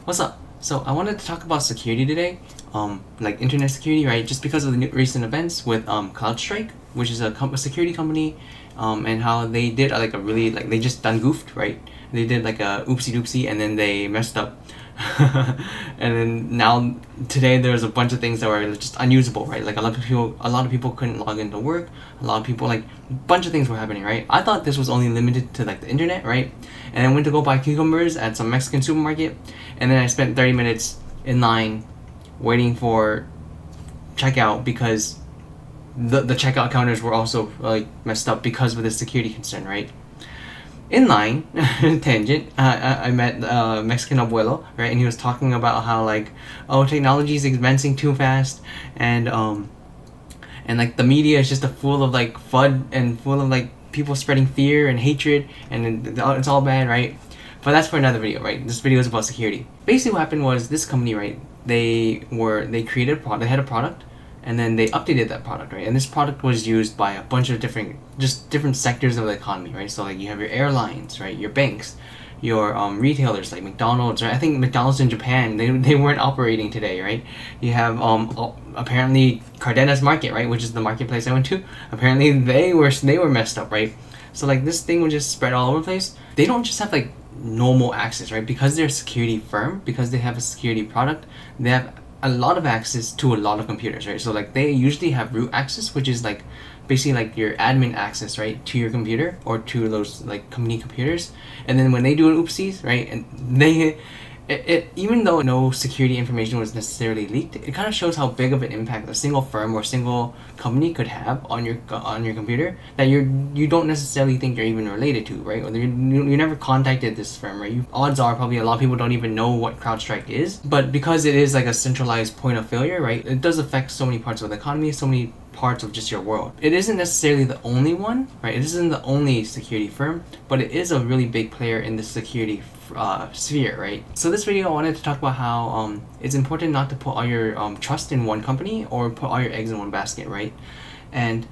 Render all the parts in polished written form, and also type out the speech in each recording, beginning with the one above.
What's up? So I wanted to talk about security today, like internet security, right? Just because of the recent events with CloudStrike, which is a security company, and how they did like a really they just done goofed, right? They did like a oopsie doopsie and then they messed up, and then now today there's a bunch of things that were just unusable, right? Like a lot of people couldn't log into work. A lot of people a bunch of things were happening, right? I thought this was only limited to like the internet, right? And I went to go buy cucumbers at some Mexican supermarket, and then I spent 30 minutes in line waiting for checkout because the checkout counters were also messed up because of the security concern, right? In line, tangent, I met Mexican abuelo, right? And he was talking about how technology is advancing too fast, and the media is just full of FUD and full of people spreading fear and hatred, and it's all bad, right? But that's for another video, right? This video is about security. Basically, what happened was this company, right? They created a product. They had a product, and then they updated that product, right? And this product was used by a bunch of different sectors of the economy, right? So you have your airlines, right? Your banks, your retailers like McDonald's, right? I think McDonald's in Japan, they weren't operating today, right? You have apparently Cardenas Market, right? Which is the marketplace I went to. Apparently they were messed up, right? So this thing would just spread all over the place. They don't just have normal access, right? Because they're a security firm, because they have a security product, they have a lot of access to a lot of computers, right? So they usually have root access, which is basically your admin access, right, to your computer or to those company computers. And then when they do an oopsies, right, and it even though no security information was necessarily leaked, it kind of shows how big of an impact a single firm or single company could have on your computer that you don't necessarily think you're even related to, right? Or you never contacted this firm, right? Odds are probably a lot of people don't even know what CrowdStrike is, but because it is a centralized point of failure, right, it does affect so many parts of the economy, so many parts of just your world. It isn't necessarily the only one, right? It isn't the only security firm, but it is a really big player in the security sphere, right? So this video I wanted to talk about how it's important not to put all your trust in one company or put all your eggs in one basket, right? And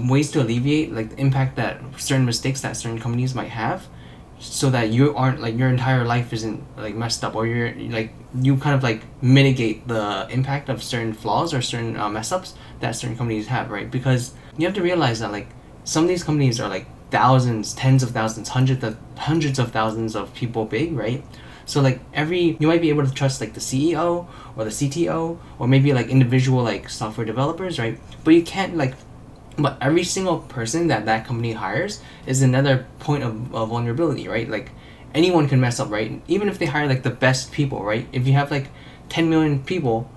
ways to alleviate the impact that certain mistakes that certain companies might have, so that you aren't your entire life isn't messed up, or you kind of mitigate the impact of certain flaws or certain mess ups that certain companies have, right? Because you have to realize that some of these companies are thousands, tens of thousands, hundreds of thousands of people big, right? So you might be able to trust the CEO or the CTO or maybe individual software developers, right? But you can't but every single person that company hires is another point of vulnerability, right? Anyone can mess up, right? Even if they hire the best people, right? If you have 10 million people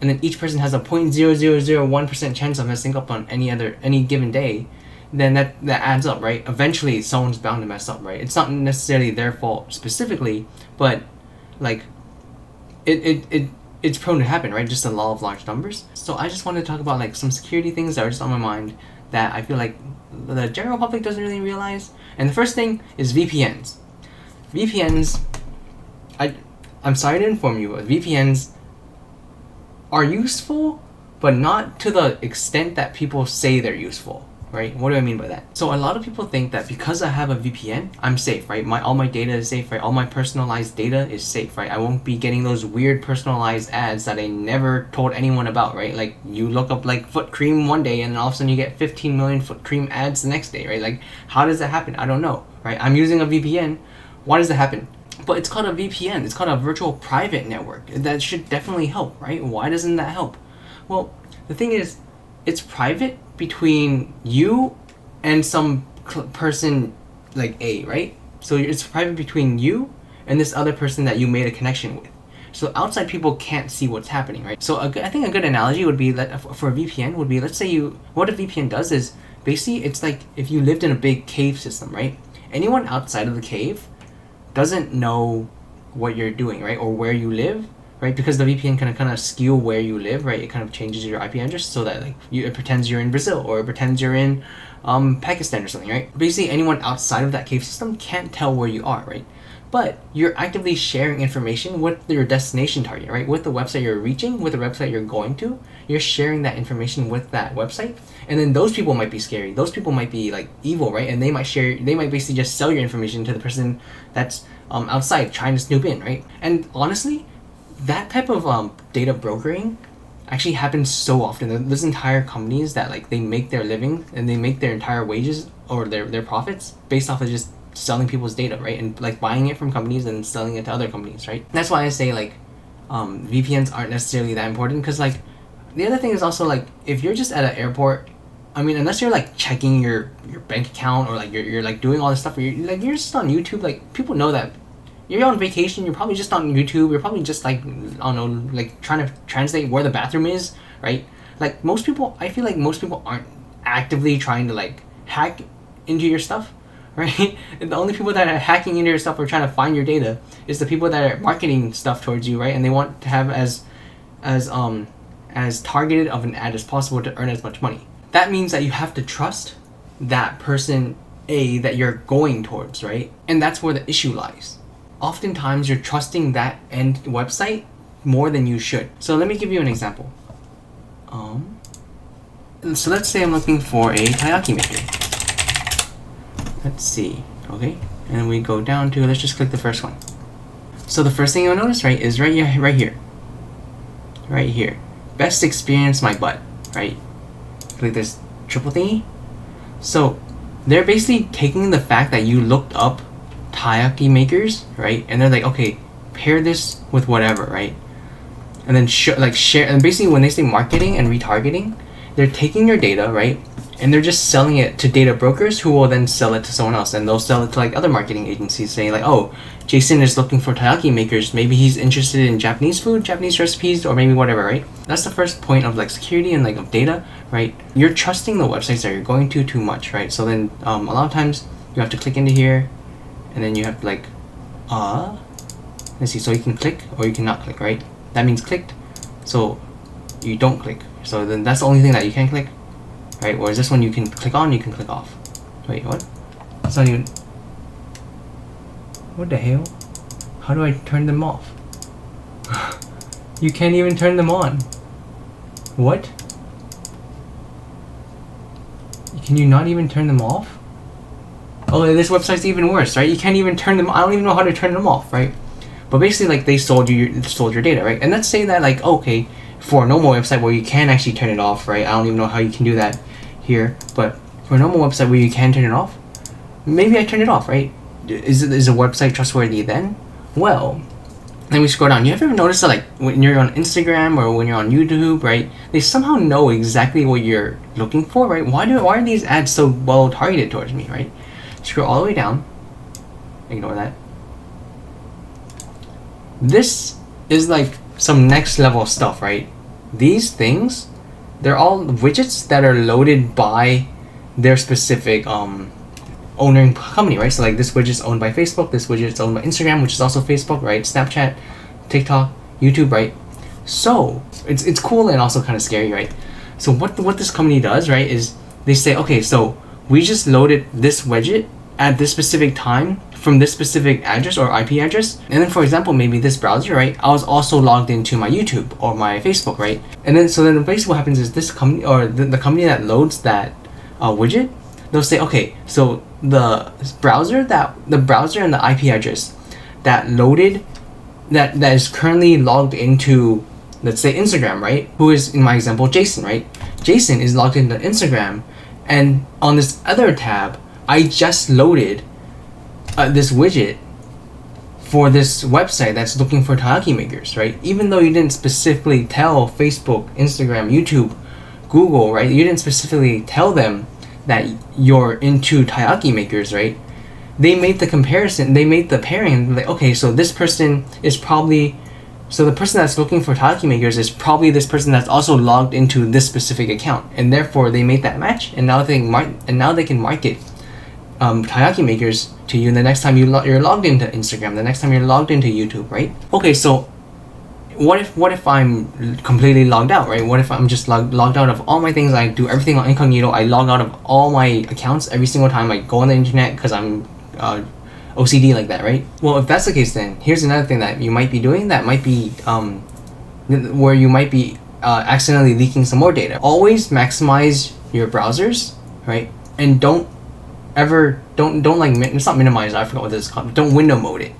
and then each person has a 0.0001% chance of messing up on any given day, then that adds up, right? Eventually someone's bound to mess up, right? It's not necessarily their fault specifically, but it's prone to happen, right? Just the law of large numbers. So I just want to talk about some security things that are just on my mind that I feel the general public doesn't really realize. And the first thing is VPNs. VPNs, I'm sorry to inform you, but VPNs are useful, but not to the extent that people say they're useful. Right? What do I mean by that? So a lot of people think that because I have a VPN, I'm safe, right? All my data is safe, right? All my personalized data is safe, right? I won't be getting those weird personalized ads that I never told anyone about, right? You look up foot cream one day and all of a sudden you get 15 million foot cream ads the next day, right? How does that happen? I don't know, right? I'm using a VPN. Why does that happen? But it's called a VPN. It's called a virtual private network. That should definitely help, right? Why doesn't that help? Well, the thing is, it's private between you and some person A, right? So it's private between you and this other person that you made a connection with. So outside people can't see what's happening, right? So I think a good analogy would be that for a VPN would be, let's say what a VPN does is basically it's if you lived in a big cave system, right? Anyone outside of the cave doesn't know what you're doing, right? Or where you live, right? Because the VPN can kind of skew where you live, right? It kind of changes your IP address so that it pretends you're in Brazil or it pretends you're in Pakistan or something, right? Basically anyone outside of that cave system can't tell where you are, right? but you're actively sharing information with your destination target, right? With the website you're reaching, with the website you're going to, you're sharing that information with that website. And then those people might be scary. Those people might be like evil, right? And they might basically just sell your information to the person that's outside trying to snoop in, right? And honestly, that type of data brokering actually happens so often. There's entire companies that like they make their living and they make their entire wages or their profits based off of just selling people's data, right? And like buying it from companies and selling it to other companies, right? That's why I say like VPNs aren't necessarily that important, because like the other thing is also like if you're just at an airport, I mean, unless you're like checking your bank account or like you're like doing all this stuff, or you're just on YouTube, like people know that you're on vacation, you're probably just on YouTube, you're probably just like, I don't know, like trying to translate where the bathroom is, right? Like most people, I feel like most people aren't actively trying to like hack into your stuff, right? And the only people that are hacking into your stuff or trying to find your data is the people that are marketing stuff towards you, right? And they want to have as targeted of an ad as possible to earn as much money. That means that you have to trust that person A that you're going towards, right? And that's where the issue lies. Oftentimes you're trusting that end website more than you should. So let me give you an example. So let's say I'm looking for a taiyaki maker. Let's see, okay? And then we go down to, let's just click the first one. So the first thing you'll notice, right, is right here. Best experience my butt, right? Click this triple thingy. So they're basically taking the fact that you looked up taiyaki makers, right? And they're like, okay, pair this with whatever, right? And then share, and basically when they say marketing and retargeting, they're taking your data, right? And they're just selling it to data brokers who will then sell it to someone else, and they'll sell it to like other marketing agencies saying like, oh, Jason is looking for taiyaki makers, maybe he's interested in Japanese food, Japanese recipes, or maybe whatever, right? That's the first point of like security and like of data, right? You're trusting the websites that you're going to too much, right? So then a lot of times you have to click into here, and then you have to like let's see, so you can click or you cannot click, right? That means clicked, so you don't click, so then that's the only thing that you can click, right? Whereas this one you can click on, you can click off. Wait, what? It's not even, what the hell? How do I turn them off? You can't even turn them on. What? Can you not even turn them off? Oh, this website's even worse, right? You can't even turn them. I don't even know how to turn them off, right? But basically, like they sold your data, right? And let's say that, like, okay, for a normal website where you can actually turn it off, right? I don't even know how you can do that here, but for a normal website where you can turn it off, maybe I turn it off, right? Is a website trustworthy then? Well, then we scroll down. You ever notice that, like, when you're on Instagram or when you're on YouTube, right? They somehow know exactly what you're looking for, right? Why are these ads so well targeted towards me, right? Scroll all the way down. Ignore that. This is like some next level stuff, right? These things, they're all widgets that are loaded by their specific owner company, right? So like this widget's owned by Facebook, this widget's owned by Instagram, which is also Facebook, right? Snapchat, TikTok, YouTube, right? So it's cool and also kind of scary, right? So what this company does, right, is they say, okay, so we just loaded this widget at this specific time from this specific address or IP address. And then for example, maybe this browser, right, I was also logged into my YouTube or my Facebook, right? And then so then basically what happens is this company or the company that loads that widget, they'll say, okay, so the browser and the IP address that loaded that is currently logged into, let's say, Instagram, right? Who is, in my example, Jason, right? Jason is logged into Instagram, and on this other tab, I just loaded this widget for this website that's looking for taiyaki makers, right? Even though you didn't specifically tell Facebook, Instagram, YouTube, Google, right? You didn't specifically tell them that you're into taiyaki makers, right? They made the comparison, they made the pairing, like, okay, so this person is probably, so the person that's looking for taiyaki makers is probably this person that's also logged into this specific account, and therefore they made that match, and now they can market taiyaki makers to you the next time you're logged into Instagram, the next time you're logged into YouTube, right? Okay, so what if I'm completely logged out, right? What if I'm just logged out of all my things? I do everything on incognito. I log out of all my accounts every single time I go on the internet because I'm OCD like that, right? Well, if that's the case, then here's another thing that you might be doing that might be where you might be accidentally leaking some more data. Always maximize your browsers, right? And don't like, it's not minimize, I forgot what this is called. Don't window mode it.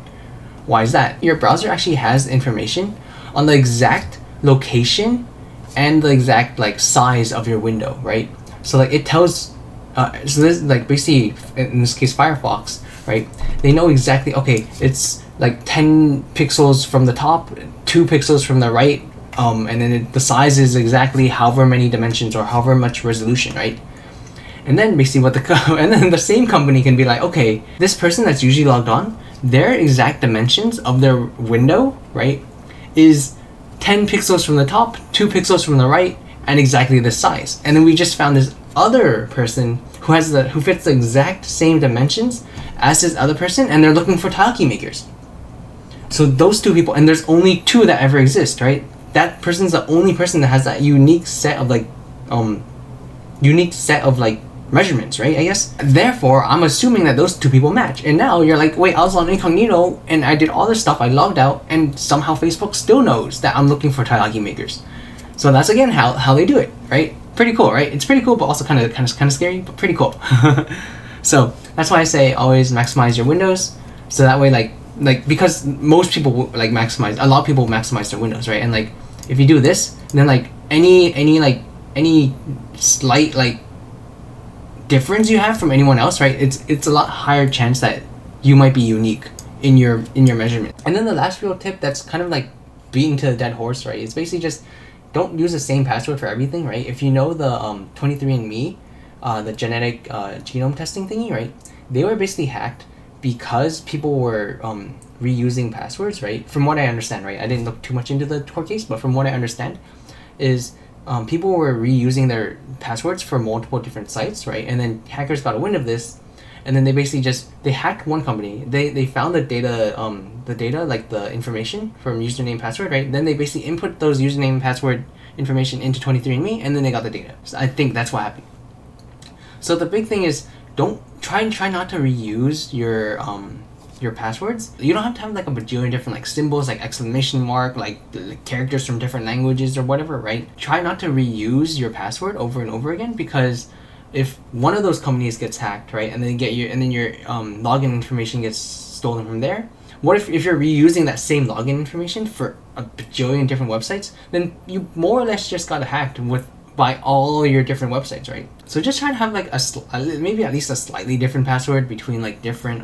Why is that? Your browser actually has information on the exact location and the exact like size of your window, right? So like it tells so this like basically in this case Firefox, right? They know exactly, okay, it's like 10 pixels from the top, 2 pixels from the right, and then the size is exactly however many dimensions or however much resolution, right? And then basically and then the same company can be like, okay, this person that's usually logged on, their exact dimensions of their window, right, is 10 pixels from the top, 2 pixels from the right, and exactly this size. And then we just found this other person who fits the exact same dimensions as this other person, and they're looking for tile key makers. So those two people, and there's only two that ever exist, right? That person's the only person that has that unique set of measurements, right? I guess. Therefore, I'm assuming that those two people match. And now you're like, wait, I was on incognito and I did all this stuff, I logged out, and somehow Facebook still knows that I'm looking for tile key makers. So that's again how they do it, right? Pretty cool, right? It's pretty cool, but also kind of scary, but pretty cool. So that's why I say always maximize your windows. So that way, like because most people like maximize, a lot of people maximize their windows, right? And like if you do this, then like any slight like difference you have from anyone else, right? It's a lot higher chance that you might be unique in your measurement. And then the last real tip that's kind of like beating to the dead horse, right? It's basically just don't use the same password for everything, right? If you know the 23andMe, the genetic genome testing thingy, right? They were basically hacked because people were reusing passwords, right? From what I understand, right? I didn't look too much into the court case, but from what I understand is people were reusing their passwords for multiple different sites, right? And then hackers got a wind of this, and then they basically they hacked one company. They found the data, like the information from username password, right? Then they basically input those username password information into 23andMe, and then they got the data. So I think that's what happened. So the big thing is don't try not to reuse your passwords. You don't have to have like a bajillion different like symbols, like exclamation mark, like characters from different languages or whatever, right? Try not to reuse your password over and over again, because if one of those companies gets hacked, right, and then your login information gets stolen from there, what if you're reusing that same login information for a bajillion different websites? Then you more or less just got hacked by all your different websites, right? So just try to have like maybe at least a slightly different password between like different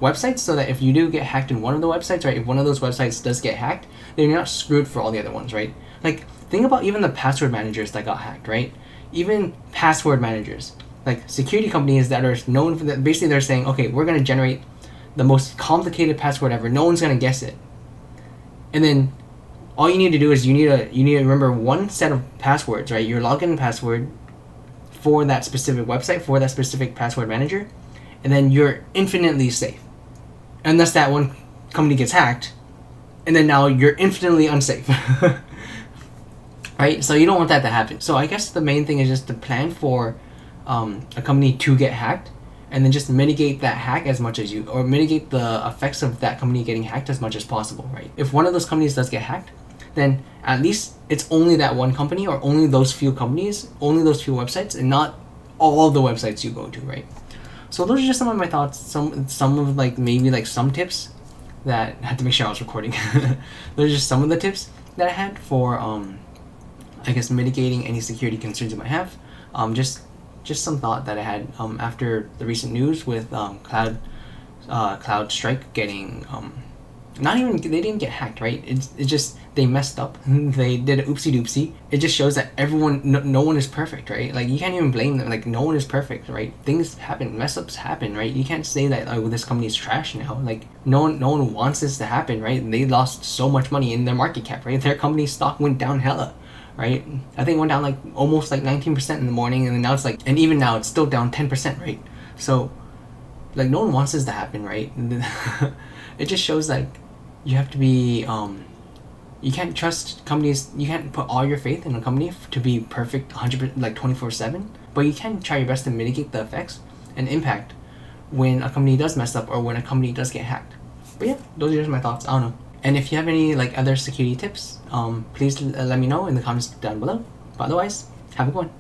websites, so that if you do get hacked in one of the websites, right, if one of those websites does get hacked, then you're not screwed for all the other ones, right? Like think about even the password managers that got hacked, right? Even password managers, like security companies that are known for that, basically they're saying, okay, we're going to generate the most complicated password ever, no one's going to guess it, and then all you need to do is you need to remember one set of passwords, right? Your login password for that specific website, for that specific password manager, and then you're infinitely safe, unless that one company gets hacked, and then now you're infinitely unsafe. Right? So you don't want that to happen. So I guess the main thing is just to plan for a company to get hacked, and then just mitigate that hack as much as or mitigate the effects of that company getting hacked as much as possible, right? If one of those companies does get hacked, then at least it's only that one company, or only those few companies, only those few websites, and not all of the websites you go to, right? So those are just some of my thoughts, some of like maybe like some tips that I had to make sure I was recording. Those are just some of the tips that I had for I guess mitigating any security concerns you might have. Just some thought that I had after the recent news with CrowdStrike getting they didn't get hacked, right? It's just they messed up. They did an oopsie doopsie. It just shows that no one is perfect, right? Like you can't even blame them. Like no one is perfect, right? Things happen, mess ups happen, right? You can't say that this company is trash now. Like no one wants this to happen, right? They lost so much money in their market cap, right? Their company's stock went down hella, right? I think it went down like almost like 19% in the morning, and then now it's like, and even now it's still down 10%, right? So like no one wants this to happen, right? It just shows like you have to be you can't trust companies. You can't put all your faith in a company to be perfect 100%, like 24/7, but you can try your best to mitigate the effects and impact when a company does mess up or when a company does get hacked. But yeah, those are just my thoughts. I don't know. And if you have any like other security tips, please let me know in the comments down below. But otherwise, have a good one.